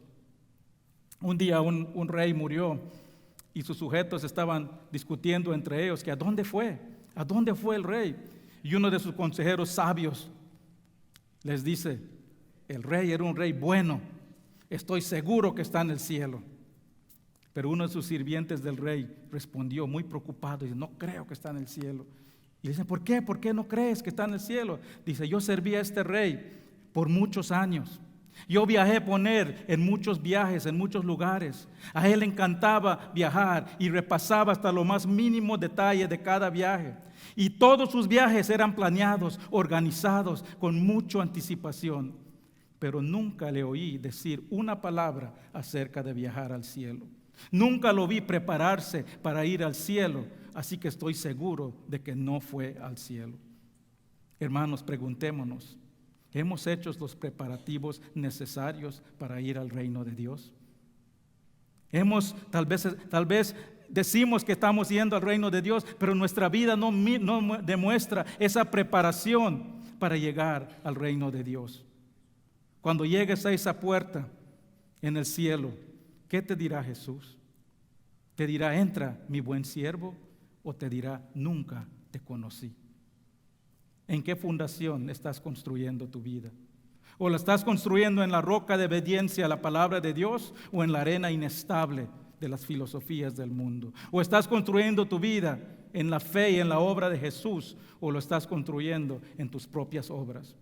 Un día un rey murió y sus sujetos estaban discutiendo entre ellos que ¿a dónde fue? ¿A dónde fue el rey? Y uno de sus consejeros sabios les dice: el rey era un rey bueno, estoy seguro que está en el cielo. Pero uno de sus sirvientes del rey respondió muy preocupado y dice: no creo que está en el cielo. Y le dicen: ¿por qué? ¿Por qué no crees que está en el cielo? Dice: yo serví a este rey por muchos años. Yo viajé con él en muchos viajes, en muchos lugares. A él le encantaba viajar y repasaba hasta lo más mínimo detalle de cada viaje. Y todos sus viajes eran planeados, organizados, con mucha anticipación. Pero nunca le oí decir una palabra acerca de viajar al cielo. Nunca lo vi prepararse para ir al cielo, así que estoy seguro de que no fue al cielo. Hermanos, preguntémonos: ¿hemos hecho los preparativos necesarios para ir al reino de Dios? Tal vez decimos que estamos yendo al reino de Dios, pero nuestra vida no demuestra esa preparación para llegar al reino de Dios. Cuando llegues a esa puerta en el cielo, ¿qué te dirá Jesús? ¿Te dirá: entra, mi buen siervo? ¿O te dirá: nunca te conocí? ¿En qué fundación estás construyendo tu vida? ¿O la estás construyendo en la roca de obediencia a la palabra de Dios, o en la arena inestable de las filosofías del mundo? ¿O estás construyendo tu vida en la fe y en la obra de Jesús, o lo estás construyendo en tus propias obras?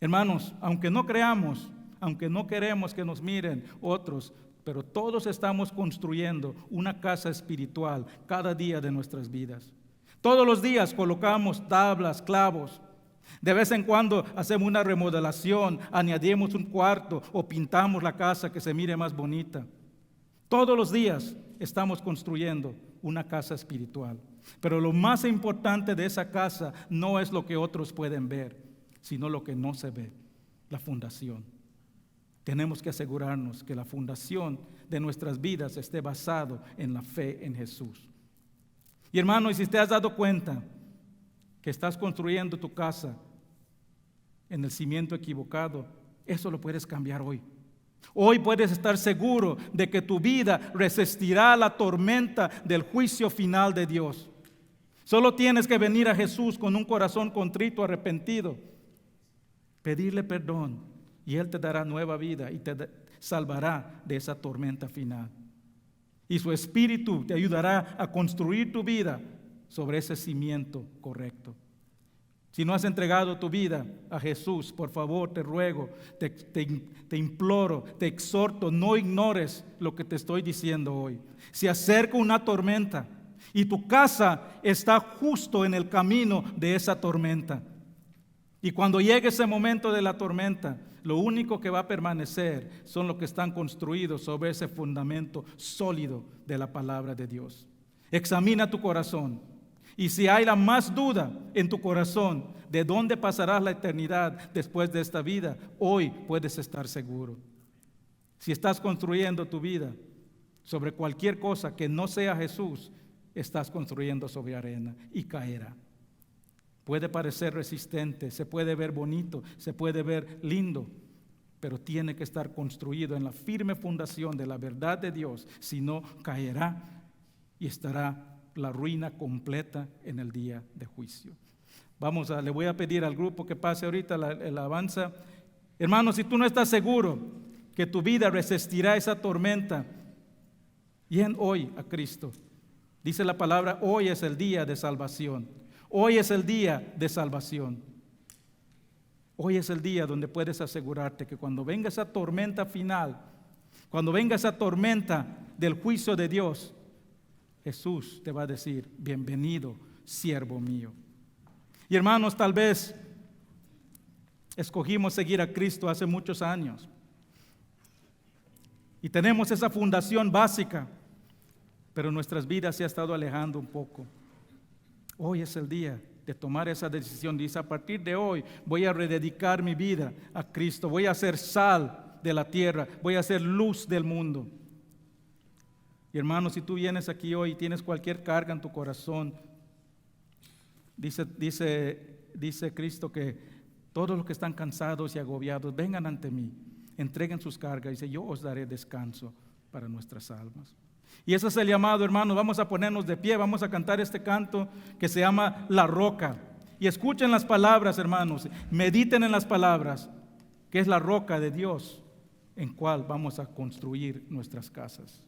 Hermanos, aunque no creamos, aunque no queremos que nos miren otros, pero todos estamos construyendo una casa espiritual cada día de nuestras vidas. Todos los días colocamos tablas, clavos. De vez en cuando hacemos una remodelación, añadimos un cuarto o pintamos la casa que se mire más bonita. Todos los días estamos construyendo una casa espiritual. Pero lo más importante de esa casa no es lo que otros pueden ver, sino lo que no se ve, la fundación. Tenemos que asegurarnos que la fundación de nuestras vidas esté basado en la fe en Jesús. Y hermano, y si te has dado cuenta que estás construyendo tu casa en el cimiento equivocado, eso lo puedes cambiar hoy. Hoy puedes estar seguro de que tu vida resistirá la tormenta del juicio final de Dios. Solo tienes que venir a Jesús con un corazón contrito, arrepentido, pedirle perdón, y Él te dará nueva vida y te salvará de esa tormenta final. Y su Espíritu te ayudará a construir tu vida sobre ese cimiento correcto. Si no has entregado tu vida a Jesús, por favor, te ruego, te imploro, te exhorto, no ignores lo que te estoy diciendo hoy. Se acerca una tormenta y tu casa está justo en el camino de esa tormenta. Y cuando llegue ese momento de la tormenta, lo único que va a permanecer son los que están construidos sobre ese fundamento sólido de la palabra de Dios. Examina tu corazón. Y si hay la más duda en tu corazón de dónde pasarás la eternidad después de esta vida, hoy puedes estar seguro. Si estás construyendo tu vida sobre cualquier cosa que no sea Jesús, estás construyendo sobre arena y caerá. Puede parecer resistente, se puede ver bonito, se puede ver lindo, pero tiene que estar construido en la firme fundación de la verdad de Dios, si no caerá y estará la ruina completa en el día de juicio. Le voy a pedir al grupo que pase ahorita la alabanza. Hermano, si tú no estás seguro que tu vida resistirá esa tormenta, ven hoy a Cristo. Dice la palabra, hoy es el día de salvación. Hoy es el día de salvación. Hoy es el día donde puedes asegurarte que cuando venga esa tormenta final, cuando venga esa tormenta del juicio de Dios, Jesús te va a decir, bienvenido, siervo mío. Y hermanos, tal vez escogimos seguir a Cristo hace muchos años y tenemos esa fundación básica, pero nuestras vidas se han estado alejando un poco. Hoy es el día de tomar esa decisión. Dice, a partir de hoy voy a rededicar mi vida a Cristo, voy a ser sal de la tierra, voy a ser luz del mundo. Y hermano, si tú vienes aquí hoy y tienes cualquier carga en tu corazón, dice Cristo que todos los que están cansados y agobiados, vengan ante mí, entreguen sus cargas, dice, yo os daré descanso para nuestras almas. Y ese es el llamado, hermanos. Vamos a ponernos de pie, vamos a cantar este canto que se llama La Roca. Y escuchen las palabras, hermanos, mediten en las palabras, que es la roca de Dios en cual vamos a construir nuestras casas.